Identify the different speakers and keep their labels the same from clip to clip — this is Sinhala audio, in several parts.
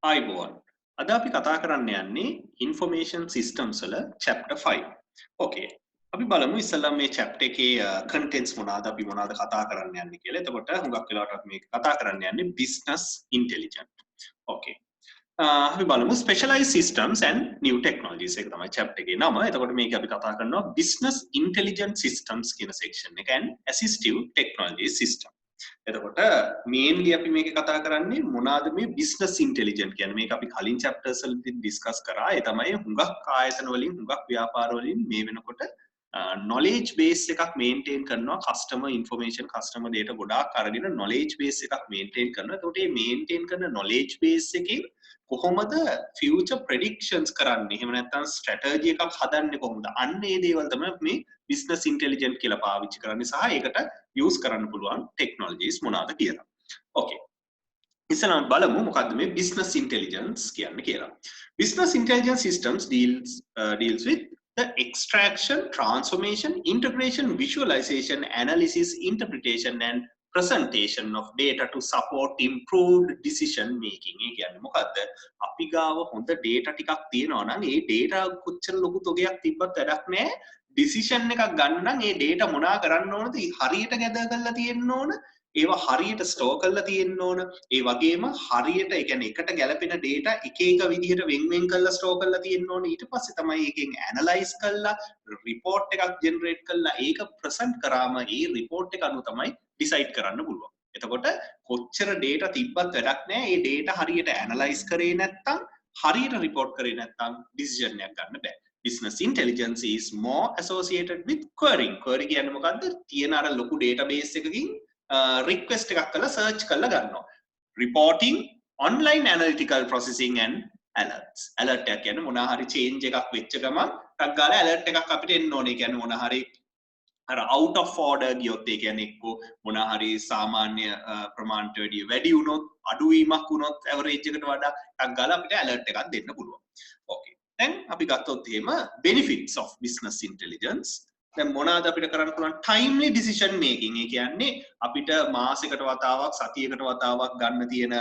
Speaker 1: ආයිබෝවන් අද අපි කතා කරන්න යන්නේ information systems වල chapter 5. Okay. අපි බලමු ඉස්සෙල්ලා මේ chapter එකේ contents මොනවාද අපි මොනවාද කතා කරන්න යන්නේ කියලා. එතකොට හුඟක් වෙලාවට අපි මේක කතා කරන්න යන්නේ business intelligence. Okay. අපි බලමු specialized systems and new technologies එක තමයි chapter එකේ නම. එතකොට මේක අපි කතා කරනවා business intelligent systems කියන section එක and assistive technology system. එතකොට මේන්ලි අපි මේක කතා කරන්නේ මොනවාද මේ බිස්නස් ඉන්ටෙලිජන්ට් කියන්නේ මේක අපි කලින් chapters වලදී ඩිස්කස් කරා ඒ තමයි හුඟක් ආයතන වලින් හුඟක් ව්‍යාපාර වලින් මේ වෙනකොට knowledge base එකක් maintain කරනවා customer information customer data ගොඩාක් අරගෙන knowledge base එකක් maintain කරනවා එතකොට මේ maintain කරන knowledge base එකකින් කොහොමද future predictions කරන්නේ එහෙම නැත්නම් strategy එකක් හදන්නේ කොහොමද අන්න ඒ දේවල් තමයි මේ business intelligence කියලා පාවිච්චි කරන්නේ සහ ඒකට use කරන්න පුළුවන් technologies මොනවාද කියලා. Okay. ඉස්සෙල්ලාම බලමු මොකද්ද මේ business intelligence කියන්නේ කියලා. Business intelligence systems deals with the extraction, transformation, integration, visualization, analysis, interpretation and presentation of data to support improved decision making. ඒ කියන්නේ මොකද්ද? අපි ගාව හොඳ data ටිකක් තියෙනවා නම් ඒ data කොච්චර ලොකු තොගයක් තිබ්බත් වැඩක් නැහැ. decision එකක් ගන්න නම් ඒ data මොනා කරන්න ඕනද? හරියට gather කරලා තියෙන්න ඕන. ඒවා හරියට ස්ටෝර් කරලා තියෙන්න ඕන. ඒ වගේම හරියට ඒ කියන්නේ එකට ගැලපෙන data එක එක විදිහට වෙන් කරලා ස්ටෝර් කරලා තියෙන්න ඕන. ඊට පස්සේ තමයි ඒකෙන් ඇනලයිස් කරලා report එකක් generate කරලා ඒක present කරාම ඒ report එක අනුව තමයි decide කරන්න පුළුවන්. එතකොට කොච්චර data තිබ්බත් වැඩක් නැහැ. ඒ data හරියට ඇනලයිස් කරේ නැත්නම් හරියට report කරේ නැත්නම් decision එකක් ගන්න බෑ. Business intelligence is more associated with querying. Query කියන්නේ මොකද්ද? තියෙන අර ලොකු database එකකින් request එකක් කරලා search කරලා ගන්නවා. Reporting, online analytical processing and alerts. Alert එක කියන්නේ මොනවා හරි change එකක් වෙච්ච ගමන් ටක් ගාලා alert එකක් අපිට එන්න ඕනේ. කියන්නේ මොනවා හරි අර out of order ගියොත් ඒ කියන්නේ එක්ක මොනවා හරි සාමාන්‍ය ප්‍රමාණයට වැඩි වුණොත් අඩුවීමක් වුණොත් average එකට වඩා ටක් ගාලා අපිට alert එකක් දෙන්න පුළුවන්. Okay. දැන් අපි ගත්තොත් එහෙම benefits of business intelligence දැන් මොනවාද අපිට කරන්න පුළුවන් timely decision making ඒ කියන්නේ අපිට මාසයකට වතාවක් සතියකට වතාවක් ගන්න තියෙන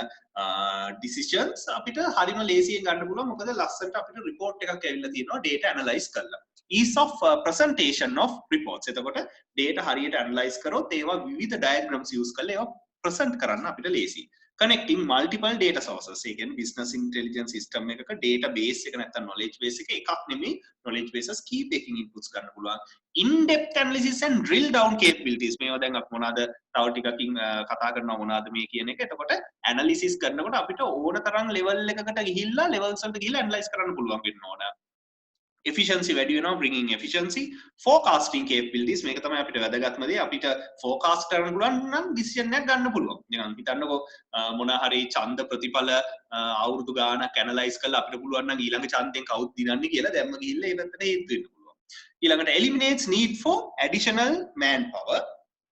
Speaker 1: decisions අපිට හරිම ලේසියෙන් ගන්න පුළුවන් මොකද ලස්සනට අපිට report එකක් ඇවිල්ලා තියෙනවා data analyze කරලා ease of presentation of reports එතකොට data හරියට analyze කරොත් ඒවා විවිධ diagrams use කරලා ඒවා present කරන්න අපිට ලේසියි connecting multiple data sources ඒ කියන්නේ business intelligence system එකක data base එක නැත්නම් knowledge base එක එකක් නෙමෙයි knowledge bases කීපයකින් inputs ගන්න පුළුවන් in depth analysis and drill down capabilities මේවා දැන් අපි මොනවාද තව ටිකකින් කතා කරනවා මොනවාද මේ කියන එක එතකොට analysis කරනකොට අපිට ඕන තරම් level එකකට ගිහිල්ලා levels වලට ගිහිල්ලා analyze කරන්න පුළුවන් වෙන්න ඕන efficiency වැඩි වෙනවා bringing efficiency forecasting capabilities මේක තමයි අපිට වැදගත්ම දේ අපිට forecast කරන්න පුළුවන් නම් decision එකක් ගන්න පුළුවන් නිකන් හිතන්නකෝ මොන හරි ඡන්ද ප්‍රතිඵල අවුරුදු ගාණක් ඇනලයිස් කරලා අපිට පුළුවන් නම් ඊළඟ ඡන්දෙන් කවුද දිනන්නේ කියලා දැම්ම ගිහිල්ලා ඒ පැත්තට හේතු වෙන්න පුළුවන් ඊළඟට eliminates need for additional manpower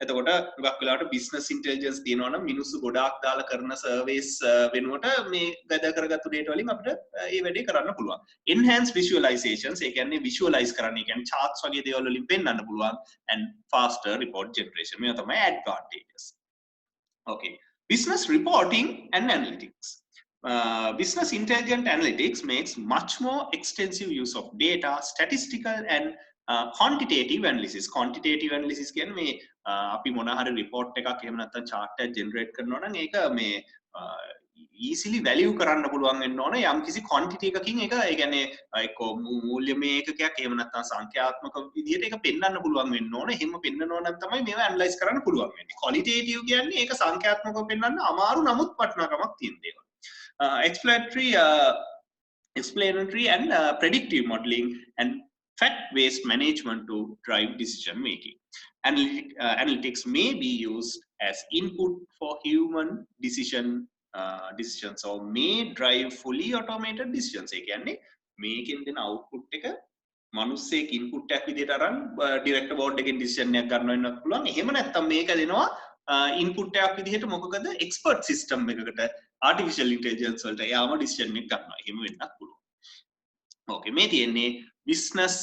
Speaker 1: එතකොට හුඟක් වෙලාවට business intelligence තියෙනවා නම් මිනිස්සු ගොඩාක් දාලා කරන surveys වෙනුවට මේ gather කරගත්තු data වලින් අපිට ඒ වැඩේ කරන්න පුළුවන්. Enhanced visualizations ඒ කියන්නේ visualize කරන්න ඒ කියන්නේ charts වගේ දේවල් වලින් පෙන්වන්න පුළුවන් and faster report generation. මේවා තමයි advantages. Okay. Business reporting and analytics. Business intelligent analytics makes much more extensive use of data, statistical and quantitative analysis. Quantitative analysis කියන්නේ මේ අපි මොන හරි report එකක් එහෙම නැත්නම් chart එකක් generate කරනවා නම් ඒක මේ easily value කරන්න පුළුවන් වෙන්න ඕන යම් කිසි quantity එකකින් ඒක ඒ කියන්නේ එක්ක මූල්‍යමය ඒකකයක් එහෙම නැත්නම් සංඛ්‍යාත්මක විදිහට ඒක පෙන්වන්න පුළුවන් වෙන්න ඕන. එහෙම පෙන්වනවා නම් තමයි මේවා analyze කරන්න පුළුවන් වෙන්නේ. qualitative කියන්නේ ඒක සංඛ්‍යාත්මකව පෙන්වන්න අමාරු නමුත් වටිනාකමක් තියෙන දේවල්. Explanatory and predictive modeling and fact-based management to drive decision making. Analytics may be used as input for human decisions or may drive fully automated decisions. ඒ කියන්නේ මේකෙන් දෙන output එක මිනිස්සෙක් input එකක් විදිහට අරන් direct board එකෙන් decision එකක් ගන්න වෙන්නත් පුළුවන්. එහෙම නැත්නම් මේක දෙනවා input එකක් විදිහට මොකකද expert system එකකට artificial intelligence වලට යාම decision එක ගන්නවා. එහෙම වෙන්නත් පුළුවන්. Okay මේ තියෙන්නේ business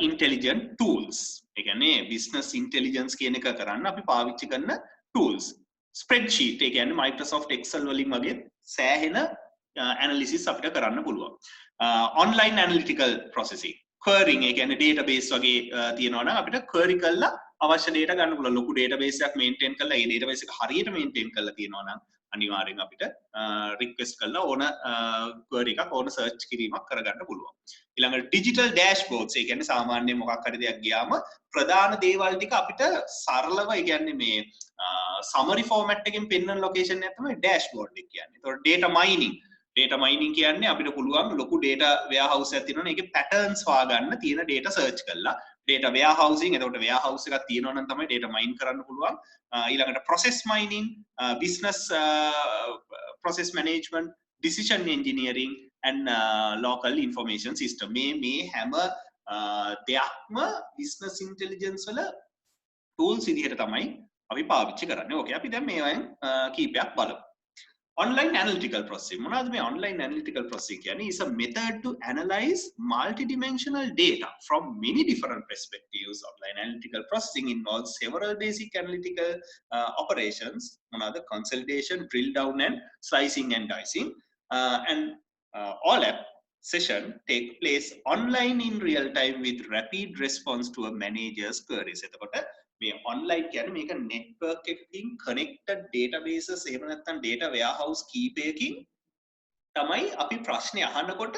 Speaker 1: intelligent tools ඒ කියන්නේ business intelligence කියන එක කරන්න අපි පාවිච්චි කරන tools spreadsheet ඒ කියන්නේ Microsoft Excel වලින් වගේ සෑහෙන analysis අපිට කරන්න පුළුවන්. online analytical processing querying ඒ කියන්නේ database වගේ තියෙනවා නම් අපිට query කරලා අවශ්‍ය data ගන්න පුළුවන්. ලොකු database එකක් maintain කරලා ඒ database එක හරියට maintain කරලා තියෙනවා නම් අනිවාර්යෙන් අපිට request කරලා ඕන query එකක් ඕන search කිරීමක් කරගන්න පුළුවන්. ඊළඟට digital dashboards ඒ කියන්නේ සාමාන්‍ය මොකක් හරි දෙයක් ගියාම ප්‍රධාන දේවල් ටික අපිට සරලව ඒ කියන්නේ මේ summary format එකකින් පෙන්වන location එක තමයි dashboard එක කියන්නේ. ඒතකොට data mining කියන්නේ අපිට පුළුවන් ලොකු data warehouse එකක් තියෙනවනේ ඒකේ patterns හොයාගන්න තියෙන data search කරලා data warehousing එතකොට warehouse එකක් තියෙනවා නම් තමයි data mine කරන්න පුළුවන්. ඊළඟට process mining, business process management, decision engineering and local information system මේ හැම දෙයක්ම business intelligence වල tools විදිහට තමයි අපි පාවිච්චි කරන්නේ. ඕකේ අපි දැන් මේවෙන් කීපයක් බලමු. Online analytical processing. මොනවද මේ online analytical processing කියන්නේ? Is a method to analyze multidimensional data from many different perspectives. Online analytical processing involves several basic analytical operations. මොනවද? Consolidation, drill down and slicing and dicing. And all app session take place online in real time with rapid response to a manager's queries. එතකොට මේ online කියන්නේ මේක network එකකින් connected databases එහෙම නැත්නම් data warehouse කීපයකින් තමයි අපි ප්‍රශ්නේ අහනකොට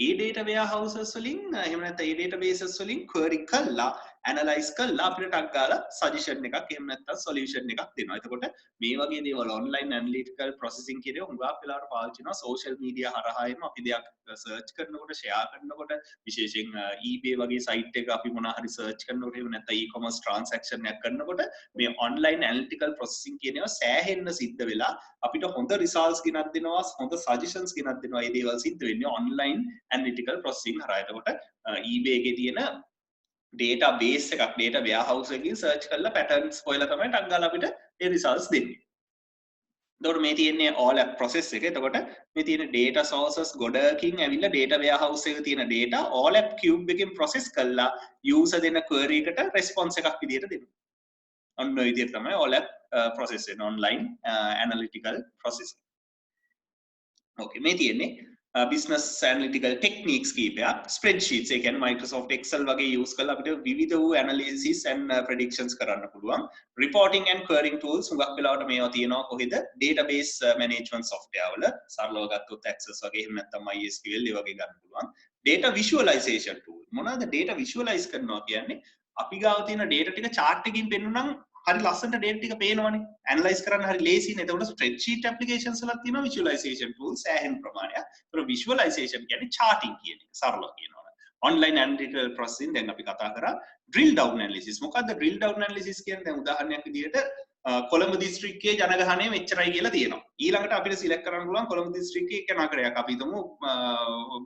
Speaker 1: ඒ data warehouses වලින් එහෙම නැත්නම් ඒ databases වලින් query කරලා analyze කරලා අපිට ටක් ගාලා suggestion එකක් එහෙම නැත්නම් solution එකක් දෙනවා. එතකොට මේ වගේ දේවල් online analytical processing කියන එක හුඟක් වෙලාවට පාවිච්චි කරනවා social media හරහා එම අපි දෙයක් search කරනකොට share කරනකොට විශේෂයෙන් eBay වගේ site එක අපි මොනවා හරි search කරනකොට එහෙම නැත්නම් e-commerce transaction එකක් කරනකොට මේ online analytical processing කියන ඒවා සෑහෙන්න සිද්ධ වෙලා අපිට හොඳ results ගෙනත් දෙනවා හොඳ suggestions ගෙනත් දෙනවා. මේ දේවල් සිද්ධ වෙන්නේ online analytical processing හරහා. එතකොට eBay එකේ තියෙන database එකක් data warehouse එකකින් search කරලා patterns හොයලා තමයි ටක් ගාලා අපිට ඒ results දෙන්නේ. එතකොට මේ තියෙන්නේ all app process එක. එතකොට මේ තියෙන data sources ගොඩකින් ඇවිල්ලා data warehouse එකේ තියෙන data all app cube එකෙන් process කරලා user දෙන query එකට response එකක් විදියට දෙනවා. ඔන්න ඔය විදියට තමයි all app process වෙන online analytical processing. Okay මේ තියෙන්නේ business analytical techniques කීපයක් spreadsheets ඒ කියන්නේ Microsoft Excel වගේ use කරලා අපිට විවිධ වූ analysis and predictions කරන්න පුළුවන්. Reporting and querying tools හුඟක් වෙලාවට මේවා තියෙනවා කොහෙද database management software වල සරලව ගත්තොත් Access වගේ එහෙම නැත්නම් MySQL ඒ වගේ ගන්න පුළුවන්. Data visualization tool මොනවාද data visualize කරනවා කියන්නේ අපි ගාව තියෙන data ටික chart එකකින් පෙන්නුනම් හරි ලස්සනට data ටික පේනවනේ analyze කරන්න හරි ලේසියිනේ. එතකොට spreadsheet applications වලත් තියෙනවා visualization tools සෑහෙන ප්‍රමාණයක්. ඒතර visualization කියන්නේ charting කියන එක සරලව කියනවා. online analytical processing දැන් අපි කතා කරා drill down analysis. මොකද්ද drill down analysis කියන්නේ? දැන් උදාහරණයක් විදිහට කොළඹ දිස්ත්‍රික්කයේ ජනගහනය මෙච්චරයි කියලා තියෙනවා. ඊළඟට අපිට සිලෙක්ට් කරන්න පුළුවන් කොළඹ දිස්ත්‍රික්කයේ එක නගරයක් අපි හිතමු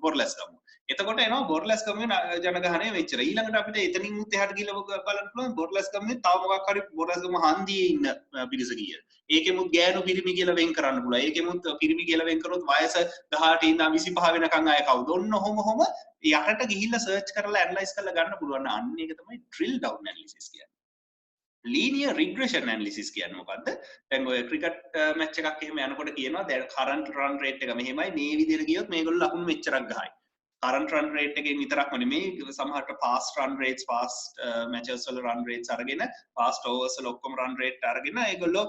Speaker 1: බොරලැස්ගම. එතකොට එනවා බොරලැස්ගමේ ජනගහනය මෙච්චරයි. ඊළඟට අපිට එතනින් උත් එහාට ගිහලා බලන්න පුළුවන් බොරලැස්ගමේ තව මොකක් හරි බොරලැස්ගම හන්දියේ ඉන්න පිරිස කීයද. ඒකෙමුත් ගෑනු පිරිමි කියලා වෙන් කරන්න පුළුවන්. ඒකෙමුත් පිරිමි කියලා වෙන් කරොත් වයස 18 ඉඳන් 25 වෙනකන් අය කවුද? ඔන්න ඔහොම යටට ගිහිල්ලා සර්ච් කරලා ඇනලයිස් කරලා ගන්න පුළුවන්. අන්න ඒක තමයි drill down analysis කියන්නේ. linear regression analysis කියන්නේ මොකද්ද? දැන් ඔය ක්‍රිකට් මැච් එකක් එහෙම යනකොට කියනවා දැන් current run rate එක මෙහෙමයි මේ විදිහට ගියොත් මේගොල්ලෝ ලකුණු මෙච්චරක් ගහයි. current run rate එකෙන් විතරක්ම නෙමෙයි සමහරට past run rates past matches වල run rates අරගෙන past overs වල ඔක්කොම run rate අරගෙන ඒගොල්ලෝ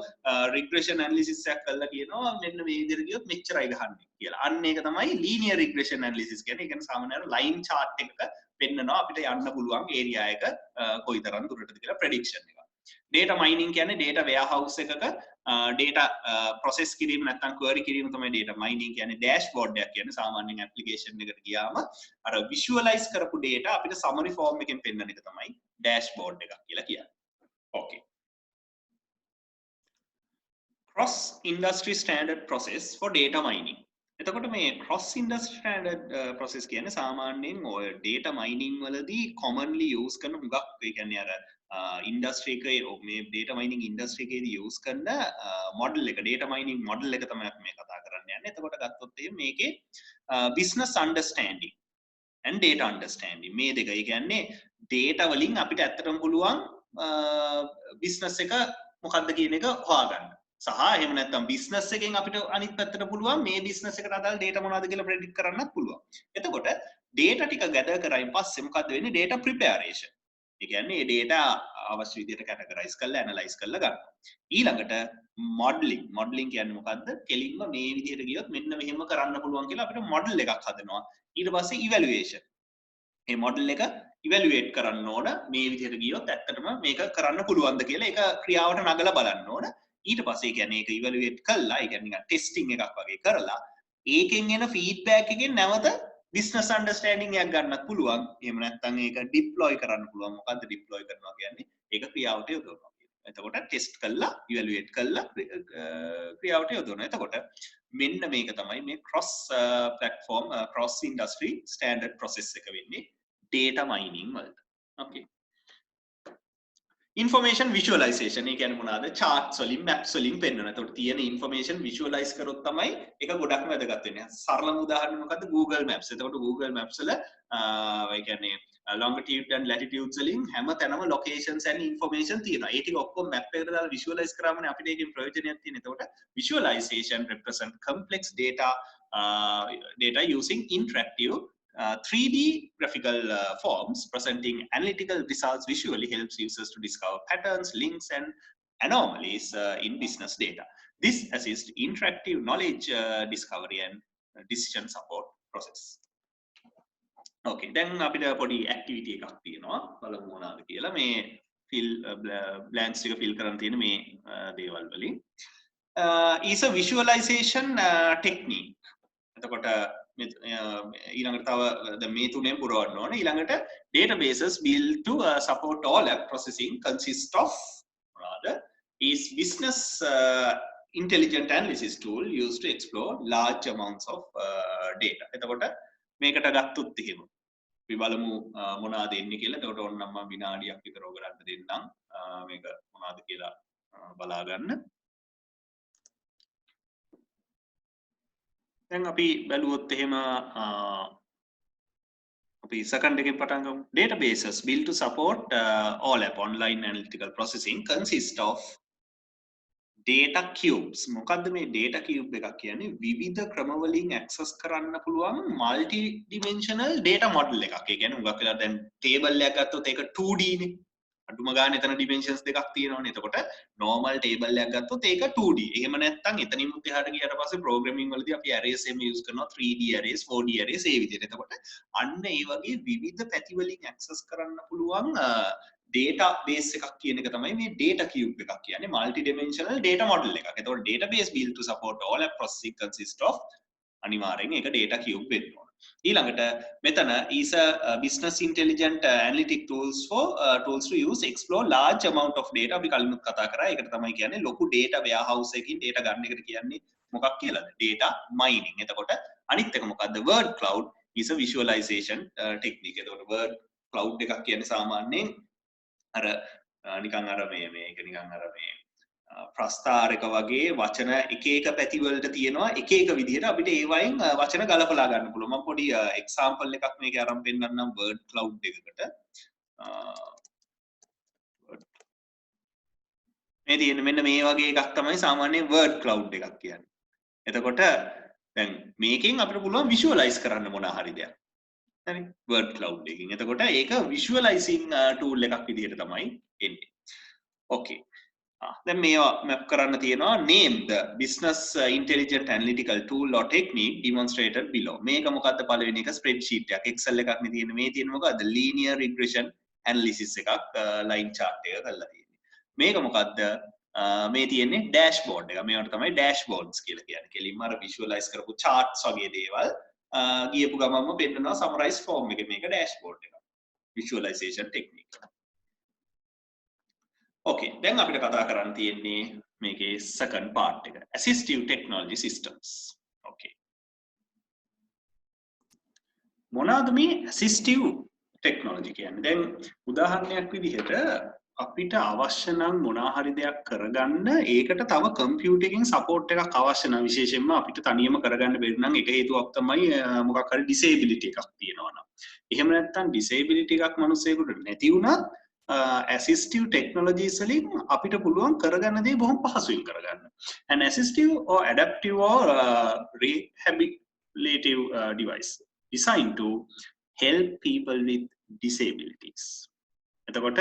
Speaker 1: regression analysis එකක් කරලා කියනවා මෙන්න මේ විදිහට ගියොත් මෙච්චරයි ගහන්නේ කියලා. අන්න ඒක තමයි linear regression analysis කියන්නේ. ඒ කියන්නේ සාමාන්‍යයෙන් line chart එකක පෙන්නනවා අපිට යන්න පුළුවන් area එක කොයිතරම් දුරටද කියලා prediction එක. data mining කියන්නේ data warehouse එකක data process කිරීම නැත්නම් query කිරීම තමයි data mining කියන්නේ. dashboard එකක් කියන්නේ සාමාන්‍යයෙන් application එකට ගියාම අර visualize කරපු data අපිට summary form එකෙන් පෙන්නන එක තමයි dashboard එකක් කියලා කියන්නේ. okay cross industry standard process for data mining. එතකොට මේ cross industry standard process කියන්නේ සාමාන්‍යයෙන් ඔය data mining වලදී commonly use කරන හුඟක් ඒ කියන්නේ අර industry එකේ මේ data mining industry එකේදී use කරන model එක data mining model එක තමයි අපි මේ කතා කරන්න යන්නේ. එතකොට ගත්තොත් එහෙනම් මේකේ business understanding and data understanding මේ දෙක. ඒ කියන්නේ data වලින් අපිට ඇත්තටම පුළුවන් business එක මොකක්ද කියන එක හොයාගන්න. සහ එහෙම නැත්නම් බිස්නස් එකෙන් අපිට අනිත් පැත්තට පුළුවන් මේ බිස්නස් එකට අදාළ data මොනවද කියලා predict කරන්නත් පුළුවන්. එතකොට data ටික gather කරයින් පස්සේ මොකද්ද වෙන්නේ? data preparation. ඒ කියන්නේ මේ data අවශ්‍ය විදිහට categorize කරලා analyze කරලා ගන්නවා. ඊළඟට modeling කියන්නේ මොකද්ද? කෙලින්ම මේ විදිහට ගියොත් මෙන්න මෙහෙම කරන්න පුළුවන් කියලා අපිට model එකක් හදනවා. ඊට පස්සේ evaluation. මේ model එක evaluate කරන්න ඕන මේ විදිහට ගියොත් ඇත්තටම මේක කරන්න පුළුවන්ද කියලා ඒක ක්‍රියාවට නගලා බලන්න ඕන. ඊට පස්සේ කියන්නේ ඒක evaluate කළා, ඒ කියන්නේ නිකන් testing එකක් වගේ කරලා ඒකෙන් එන feedback එකෙන් නැවත business understanding එකක් ගන්නත් පුළුවන්. එහෙම නැත්නම් ඒක deploy කරන්න පුළුවන්. මොකද්ද deploy කරනවා කියන්නේ? ඒක ක්‍රියාවට යොදවනවා. එතකොට test කළා, evaluate කළා ක්‍රියාවට යොදවනවා. එතකොට මෙන්න මේක තමයි මේ cross platform cross industry standard process එක වෙන්නේ data mining වලට. Okay. information visualization ඒ කියන්නේ මොනවාද? charts වලින් maps වලින් පෙන්වනවා. එතකොට තියෙන information visualize කරොත් තමයි ඒක ගොඩක්ම වැදගත් වෙන්නේ. සරලම උදාහරණ මොකද්ද? Google Maps. එතකොට Google Maps වල ඒ කියන්නේ longitude and latitude වලින් හැම තැනම locations and information තියෙනවා. ඒ ටික ඔක්කොම map එකට දාලා visualize කරාමනේ අපිට ඒකෙන් ප්‍රයෝජනයක් තියෙන. එතකොට visualization represent complex data using interactive 3D graphical forms presenting analytical results visually helps users to discover patterns, links, and anomalies in business data. This assists interactive knowledge discovery and decision support process. Okay, then අපිට පොඩි activity එකක් තියෙනවා. බලමු මොනවාද කියලා. මේ fill blanks ටික fill කරන්න තියෙන මේ දේවල් වලින්. Is a visualization technique. එතකොට ඊළඟට තව දැන් මේ තුනෙන් පුරවන්න ඕනේ. ඊළඟට databases built to support all app processing consist of rather is business intelligent analysis tool used to explore large amounts of data. එතකොට මේකට ගත්තොත් එහෙම අපි බලමු මොනවාද එන්නේ කියලා. එතකොට ඕනනම් මම විනාඩියක් විතර ඔයගලන්ට දෙන්නම් මේක මොනවාද කියලා බලා ගන්න. දැන් අපි බැලුවොත් එහෙම අපි second එකෙන් පටන් ගමු. Databases built to support all app online analytical processing consist of data cubes. මොකද්ද මේ data cube එකක් කියන්නේ? විවිධ ක්‍රම වලින් access කරන්න පුළුවන් multi dimensional data model එකක්. ඒ කියන්නේ උගක් වෙලා දැන් table එකක් ගත්තොත් ඒක 2D නේ. අඩුම ගානේ එතන dimensions දෙකක් තියෙනවනේ. එතකොට normal table එකක් ගත්තොත් ඒක 2D. එහෙම නැත්නම් එතනින් මුත් එහාට ගියාට පස්සේ programming වලදී අපි arrays එහෙම use කරනවා 3D arrays 4D arrays ඒ විදිහට. එතකොට අන්න ඒ වගේ විවිධ පැති වලින් access කරන්න පුළුවන් database එකක් කියන එක තමයි මේ data cube එකක් කියන්නේ multi dimensional data model එකක්. එතකොට database built to support all app processing consist of අනිවාර්යෙන් ඒක data cube වෙන්න ඕන. ඊළඟට මෙතන is a business intelligent analytic tools to use explore large amount of data. අපි කලින්ම කතා කරා. ඒකට තමයි කියන්නේ ලොකු data warehouse එකකින් data ගන්න එකට කියන්නේ මොකක් කියලාද? data mining. එතකොට අනිත් එක මොකද්ද? word cloud is a visualization technique. එතකොට word cloud එකක් කියන්නේ සාමාන්‍යයෙන් අර නිකන් අර මේක නිකන් අර මේ ප්‍රස්ථාරක වගේ වචන එක එක පැති වලට තියෙනවා එක එක විදිහට අපිට ඒ වයින් වචන ගලපලා ගන්න පුළුවන්. මම පොඩි එක්සැම්පල් එකක් මේකේ අරන් පෙන්නන්නම් word cloud එකකට. මේ තියෙන මෙන්න මේ වගේ එකක් තමයි සාමාන්‍යයෙන් word cloud එකක් කියන්නේ. එතකොට දැන් මේකෙන් අපිට පුළුවන් visualize කරන්න මොන හරි දෙයක්. හරි word cloud එකකින්. එතකොට ඒක visualizing tool එකක් විදිහට තමයි එන්නේ. Okay. දැන් මේවා map කරන්න තියෙනවා name the business intelligent analytical tool or technique demonstrated below. මේක මොකද්ද? පළවෙනි එක spreadsheet එකක් Excel එකක් නේ තියෙන්නේ. මේ තියෙන්නේ මොකද්ද? linear regression analysis එකක් line chart එක කරලා තියෙන්නේ. මේක මොකද්ද? මේ තියෙන්නේ dashboard එක. මේවට තමයි dashboards කියලා කියන්නේ. කෙලින්ම අර visualize කරපු charts වගේ දේවල් ගියපු ගමන්ම පෙන්නනවා summarize form එකේ. මේක dashboard එක. visualization technique. Okay, දැන් අපිට කතා කරන්න තියෙන්නේ මේකේ second part එක. Assistive technology systems. Okay. මොනවාද මේ assistive technology කියන්නේ? දැන් උදාහරණයක් විදිහට අපිට අවශ්‍ය නම් මොනවා හරි දෙයක් කරගන්න ඒකට තව කම්පියුටර් එකකින් සපෝට් එකක් අවශ්‍ය නම් විශේෂයෙන්ම අපිට තනියම කරගන්න බැරි නම් එක හේතුවක් තමයි මොකක් හරි disability එකක් තියෙනවා නම්. එහෙම නැත්නම් disability එකක් මිනිස්සෙකුට නැති වුණත් assistive technologies වලින් අපිට පුළුවන් කරගන්න දේ බොහොම පහසුවෙන් කරගන්න. An assistive or adaptive or rehabilitative device designed to help people with disabilities. එතකොට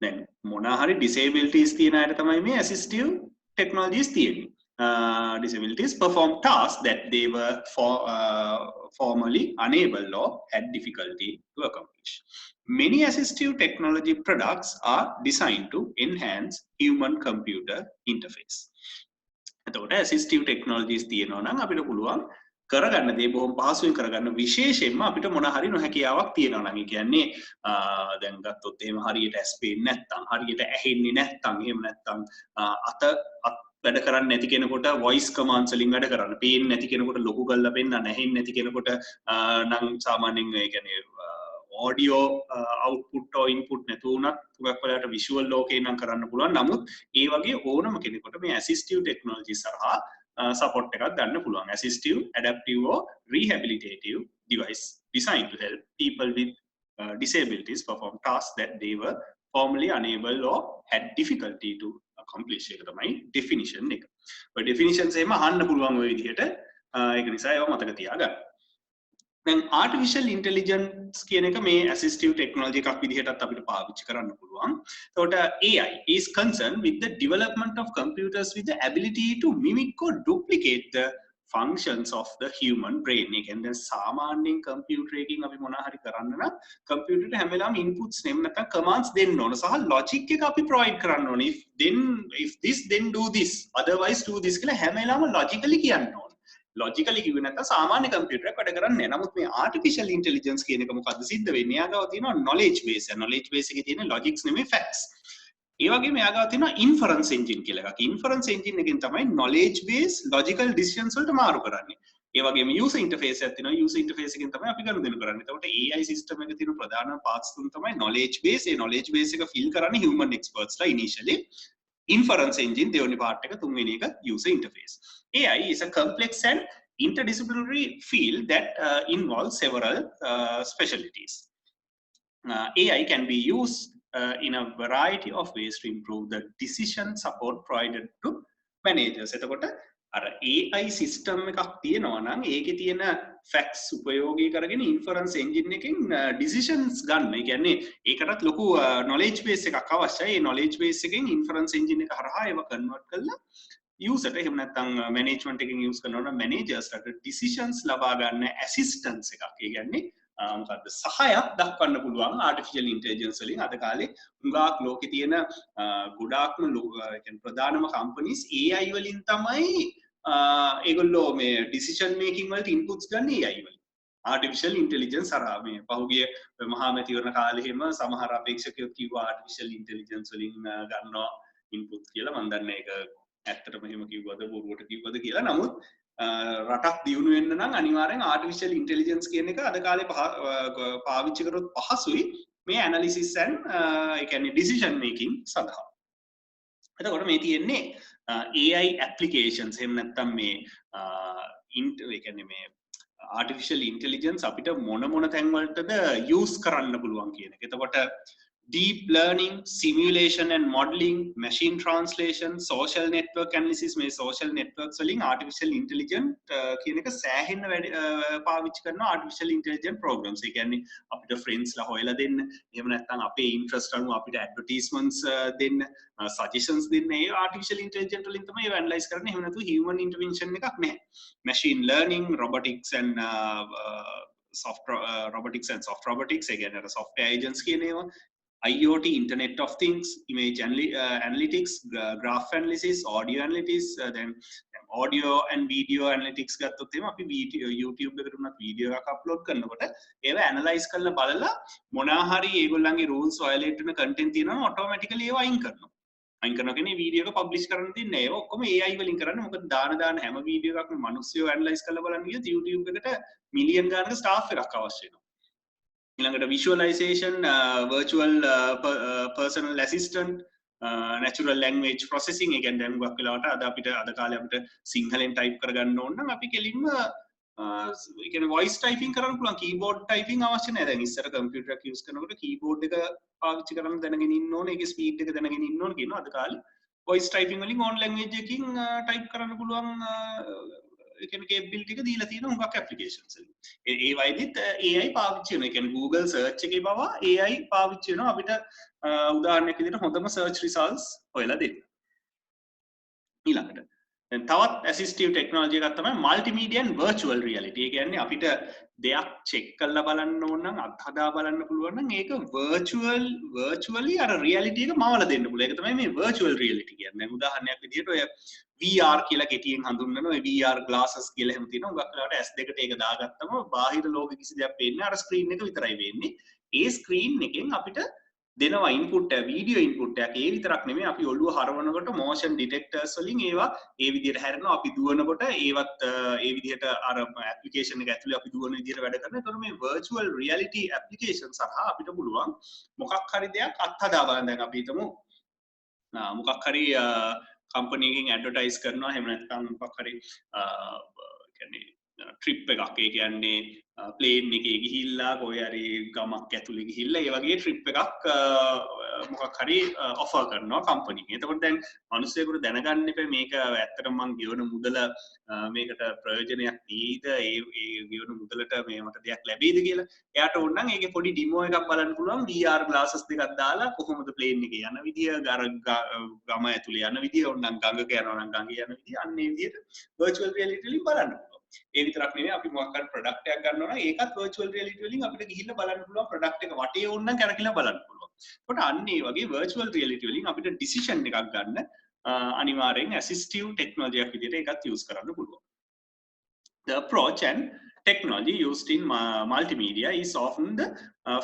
Speaker 1: දැන් මොනවා හරි disabilities තියෙන අයට තමයි මේ assistive technologies තියෙන්නේ. Disabilities perform tasks that they were formerly unable or had difficulty to accomplish. Many assistive technology products are designed to enhance human-computer interface. එතකොට assistive technologies තියෙනවා නම් අපිට පුළුවන් කරගන්න දේ බොහොම පහසුවෙන් කරගන්න විශේෂයෙන්ම අපිට මොන හරි නොහැකියාවක් තියෙනවා නම් ඒ කියන්නේ දැන් ගත්තොත් එහෙම හරියට ඇස් පේන්නේ නැත්නම් හරියට ඇහෙන්නේ නැත්නම් එහෙම නැත්නම් අත වැඩ කරන්නේ නැති කෙනෙකුට voice commands වලින් වැඩ කරන්න පේන්නේ නැති කෙනෙකුට ලොකු කරලා පෙන්නන්න ඇහෙන්නේ නැති කෙනෙකුට නම් සාමාන්‍යයෙන් ඒ කියන්නේ audio output or input නැතු වුණත් හුඟක් වෙලාවට visual ලෝකේ නම් කරන්න පුළුවන්. නමුත් ඒ වගේ ඕනම කෙනෙකුට මේ assistive technology සරහා support එකක් ගන්න පුළුවන්. Assistive, adaptive or rehabilitative device designed to help people with disabilities perform tasks that they were formerly unable or had difficulty to accomplish. එක තමයි definition එක. ඔය definitions එහෙම අහන්න පුළුවන් ඔය විදිහට. ඒක නිසා ඒවා මතක තියාගන්න. දැන් artificial intelligence කියන එක මේ assistive technology එකක් විදිහටත් අපිට පාවිච්චි කරන්න පුළුවන්. එතකොට AI is concerned with the development of computers with the ability to mimic or duplicate the functions of the human brain. ඒ කියන්නේ සාමාන්‍යයෙන් computer එකකින් අපි මොනවා හරි කරන්න නම් computer එකට හැම වෙලාවෙම inputs නෙමෙයි නැත්නම් commands දෙන්න ඕන සහ logic එක අපි provide කරන්න ඕනේ. If this then do this, otherwise do this කියලා හැම වෙලාවෙම logically කියන්න ඕන. logically කිව්වේ නැත්නම් සාමාන්‍ය computer එකක් වැඩ කරන්නේ නැහැ. නමුත් මේ artificial intelligence කියන එක මොකද්ද සිද්ධ වෙන්නේ? එයාගාව තියෙනවා knowledge base. knowledge base එකේ තියෙන logics නෙමෙයි facts. ඒ වගේම එයාගාව තියෙනවා inference engine කියලා එකක්. inference engine එකෙන් තමයි knowledge base logical decisions වලට මාරු කරන්නේ. ඒ වගේම user interface එකක් තියෙනවා. user interface එකෙන් තමයි අපි ගනුදෙනු කරන්නේ. එතකොට AI system එකේ තියෙන ප්‍රධාන parts තුන තමයි knowledge base. ඒ knowledge base එක fill කරන්නේ human experts ලා initially. Inference engine දෙවෙනි part එක, තුන්වෙනි එක user interface. AI is a complex and interdisciplinary field that involves several specialties. AI can be used in a variety of ways to improve the decision support provided to managers. එතකොට අර AI system එකක් තියෙනවා නම් ඒකේ තියෙන facts උපයෝගී කරගෙන inference engine එකෙන් decisions ගන්න. ඒ කියන්නේ ඒකටත් ලොකු knowledge base එකක් අවශ්‍යයි. ඒ knowledge base එකෙන් inference engine එක හරහා ඒව convert කරලා user එහෙම නැත්නම් management එකෙන් use කරනවා නම් managers ට decisions ලබා ගන්න assistance එකක්. ඒ කියන්නේ මොකද්ද සහයක් දක්වන්න පුළුවන් artificial intelligence වලින්. අද කාලේ හුඟක් ලෝකේ තියෙන ගොඩාක්ම ඒ කියන්නේ ප්‍රධානම companies AI වලින් තමයි ඒගොල්ලෝ මේ decision making වලට inputs ගන්න AI වලින්. artificial intelligence හරහා මේ පහුගිය මහා මැතිවරණ කාලේ හැම සමහර අපේක්ෂකයෝ කිව්වා artificial intelligence වලින් ගන්නවා inputs කියලා. මම දන්නේ ඒක ඇත්තටම එහෙම කිව්වද බොරුවට කිව්වද කියලා. නමුත් රටක් දියුණු වෙන්න නම් අනිවාර්යෙන් artificial intelligence කියන එක අද කාලේ පාවිච්චි කරොත් පහසුයි මේ analysis and ඒ කියන්නේ decision making සඳහා. එතකොට මේ තියෙන්නේ AI applications එහෙම නැත්නම් මේ ඒ කියන්නේ මේ artificial intelligence අපිට මොන තැන් වලටද use කරන්න පුළුවන් කියන එක. එතකොට deep learning, simulation and modeling, machine translation, social network analysis, මේ social networks වලින් artificial intelligence කියන එක සෑහෙන පාවිච්චි කරන artificial intelligence programs. ඒ කියන්නේ අපිට friends ලා හොයලා දෙන්න, එහෙම නැත්නම් අපේ interest අනුව අපිට advertisements දෙන්න, suggestions දෙන්න. ඒ artificial intelligence වලින් තමයි ඒව analyze කරන්නේ. එහෙම නැතු human intervention එකක් නැහැ. Machine learning, robotics and robotics and soft robotics, ඒ කියන්නේ software agents කියන ඒවා, IoT, Internet of Things, image analytics, graph analysis, audio analytics, then audio and video analytics ගත්තොත් එහෙම අපි YouTube එකට උනත් වීඩියෝ එකක් අප්ලෝඩ් කරනකොට ඒව ඇනලයිස් කරලා බලලා මොනවා හරි ඒගොල්ලන්ගේ rules violate වෙන content තියෙනවා නම් automatically ඒව අයින් කරනවා. අයින් කරනවා කියන්නේ වීඩියෝ එක publish කරන්න දෙන්නේ නැහැ. ඒක ඔක්කොම AI වලින් කරන්නේ. මොකද දාන හැම වීඩියෝ එකක්ම මිනිස්සුયો ඇනලයිස් කරලා බලන්න ගියොත් YouTube එකට මිලියන් ගානක staff එකක් අවශ්‍ය වෙනවා. ඊළඟට visualization, virtual personal assistant, natural language processing. ඒ කියන්නේ දැන් ගොඩක් වෙලාවට අද කාලේ අපිට සිංහලෙන් type කරගන්න ඕන නම් අපි කෙලින්ම ඒ කියන්නේ voice typing කරන්න පුළුවන් keyboard typing අවශ්‍ය නැහැ. දැන් ඉස්සර computer එකක් use කරනකොට keyboard එක පාවිච්චි කරන්න දැනගෙන ඉන්න ඕනේ. ඒකේ speed එක දැනගෙන ඉන්න ඕනේ කියනවා. අද කාලේ voice typing වලින් own language එකකින් type කරන්න පුළුවන් ඒ කියන්නේ capability එක දීලා තියෙන හුඟක් applications වලින්. ඒ වයිදිත් AI පාවිච්චි වෙනවා. ඒ කියන්නේ Google search එකේ පවා AI පාවිච්චි වෙනවා අපිට උදාහරණයක් විදිහට හොඳම search results හොයලා දෙන්න. ඊළඟට දැන් තවත් assistive technology එකක් තමයි multimedia and virtual reality. ඒ කියන්නේ අපිට දෙයක් check කරලා බලන්න ඕන නම් අත්හදා බලන්න පුළුවන් නම් ඒක virtually අර reality එක මවලා දෙන්න පුළුවන්. ඒක තමයි මේ virtual reality කියන්නේ. දැන් උදාහරණයක් විදිහට ඔය VR කියලා කෙටියෙන් හඳුන්වන ඔය VR glasses කියලා එහෙම තියෙනවා. උගක් වෙලාවට S2කට ඒක දාගත්තම බාහිර ලෝකෙ කිසි දෙයක් පේන්නේ අර screen එක විතරයි වෙන්නේ. ඒ screen එකෙන් අපිට දෙනවා ඉන්පුට් එක වීඩියෝ ඉන්පුට් එකක් ඒ විතරක් නෙමෙයි අපි ඔළුව හරවනකොට motion detectors වලින් ඒවා ඒ විදිහට හැරෙනවා අපි දුවනකොට ඒවත් ඒ විදිහට අර application එක ඇතුලේ අපි දුවන විදිහට වැඩ කරනවා. ඒතකොට මේ virtual reality application සහ අපිට පුළුවන් මොකක් හරි දෙයක් අත්හදා බලන්න. දැන් අපි හිතමු මොකක් හරි company එකකින් advertise කරනවා එහෙම නැත්නම් මොකක් හරි කියන්නේ ට්‍රිප් එකක් ඒ කියන්නේ ප්ලේන් එකේ ගිහිල්ලා කොහේ හරි ගමක් ඇතුලේ ගිහිල්ලා ඒ වගේ ට්‍රිප් එකක් මොකක් හරි ඔෆර් කරනවා කම්පැනි එක. එතකොට දැන් මිනිස්සුන්ට දැනගන්න එපා මේක ඇත්තටම මං ගෙවන මුදල මේකට ප්‍රයෝජනයක් දීද ඒ ගෙවන මුදලට මේ මට දෙයක් ලැබෙයිද කියලා. එයාට ඕන නම් ඒකේ පොඩි ඩෙමෝ එකක් බලන්න පුළුවන් VR glasses දෙකක් දාලා කොහොමද ප්ලේන් එකේ යන විදිය ගම ඇතුලේ යන විදිය ඕනනම් ගඟක යනවා නම් ගඟේ යන විදිය අන්න ඒ විදියට virtual reality වලින් බලන්න පුළුවන්. ඒ විතරක් නෙවෙයි අපි මොකක් හරි ප්‍රොඩක්ට් එකක් ගන්නවා නම් ඒකත් virtual reality වලින් අපිට ගිහිල්ලා බලන්න පුළුවන් ප්‍රොඩක්ට් එක වටේ ඕන නම් කරකිලා බලන්න පුළුවන්. ඒකට අන්න ඒ වගේ virtual reality වලින් අපිට decision එකක් ගන්න අනිවාර්යෙන් assistive technology එකක් විදිහට ඒකත් use කරන්න පුළුවන්. The approach and technology used in multimedia is often the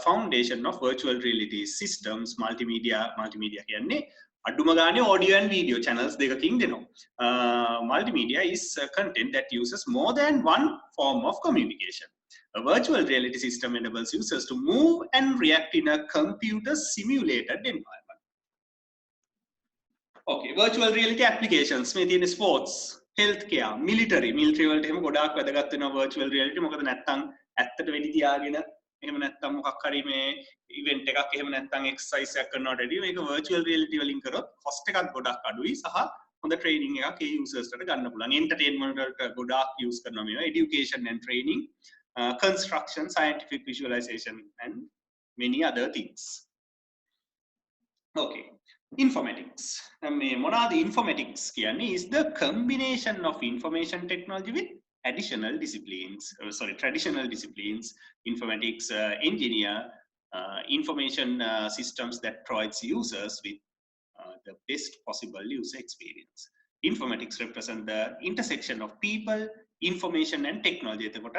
Speaker 1: foundation of virtual reality systems. Multimedia කියන්නේ අඩුම ගානේ audio and video channels දෙකකින් දෙනවා. Multimedia is content that uses more than one form of communication. A virtual reality system enables users to move and react in a computer simulated environment. Okay, virtual reality applications මේ තියෙන sports, healthcare, military වලට එහෙම ගොඩාක් වැදගත් වෙනවා virtual reality. මොකද නැත්තම් ඇත්තට වෙඩි තියාගෙන එහෙම නැත්තම් මොකක් හරි මේ ඉවෙන්ට් එකක් එහෙම නැත්තම් එක්සර්සයිස් එකක් කරනවට වැඩිය මේක virtual reality වලින් කරොත් cost එකක් ගොඩක් අඩුයි සහ හොඳ training එකක් ඒ users ට ගන්න පුළුවන්. entertainment වලට ගොඩාක් use කරනවා මේවා. education and training, construction, scientific visualization and many other things. Okay, informatics. මේ මොනවාද informatics කියන්නේ? Is the combination of information technology with traditional disciplines. Informatics engineer information systems that provides users with the best possible user experience. Informatics represent the intersection of people, information and technology. එතකොට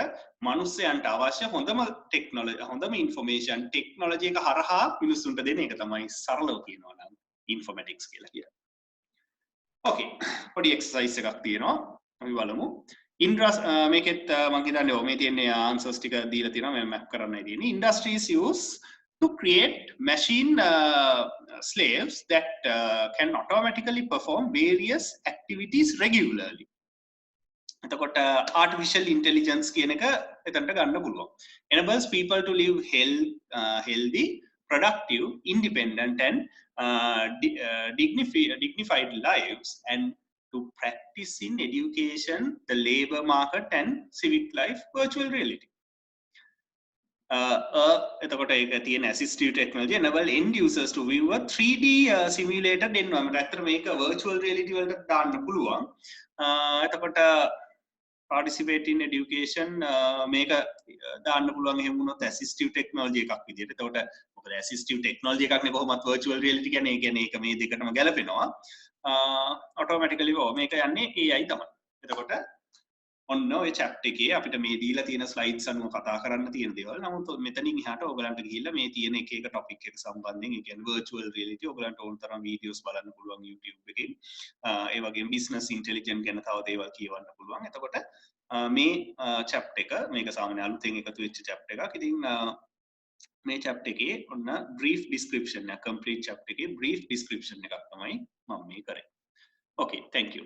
Speaker 1: මිනිස්සුන්ට අවශ්‍ය හොඳම information technology එක හරහා මිනිස්සුන්ට දෙන එක තමයි සරලව කියනවා නම් informatics කියලා කියන්නේ. Okay, පොඩි exercise එකක් තියෙනවා. අපි බලමු. මේකෙත් මම හිතන්නේ මේ තියෙන answers ටික දීලා තියෙනවා මම map කරන්නයි තියෙන්නේ. Industries use to create machine slaves that can automatically perform various activities regularly. එතකොට artificial intelligence කියන එක එතනට ගන්න පුළුවන්. Enables people to live healthy, productive, independent and dignified lives and to practice in education, the labor market and civic life virtual reality. එතකොට ඒක තියෙන assistive technology enable end users to view a 3D simulated environment. අතර මේක virtual reality වලට දාන්න පුළුවන්. එතකොට participate in education මේක දාන්න පුළුවන් එහෙම වුණොත් assistive technology එකක් විදියට. එතකොට මොකද assistive technology එකක් නේ කොහොමත් virtual reality කියන්නේ. ඒ කියන්නේ ඒක මේ දෙකටම ගැලපෙනවා. automatically මේක යන්නේ AI තමයි. එතකොට ඔන්න ඔය chapter එකේ අපිට මේ දීලා තියෙන slides අනුව කතා කරන්න තියෙන දේවල්. නමුත් මෙතනින් එහාට ඔයගලන්ට ගිහිල්ලා මේ තියෙන එක එක topic එක සම්බන්ධයෙන් ඒ කියන්නේ virtual reality ඔයගලන්ට ඕන තරම් videos බලන්න පුළුවන් YouTube එකේ. ඒ වගේම business intelligence ගැන තව දේවල් කියවන්න පුළුවන්. එතකොට මේ chapter එක මේක සාමාන්‍ය අලුතෙන් එකතු වෙච්ච chapter එකක්. ඉතින් මේ chapter එකේ ඔන්න brief description එක complete chapter එකේ brief description එකක් තමයි මම මේ කරේ. Okay, thank you.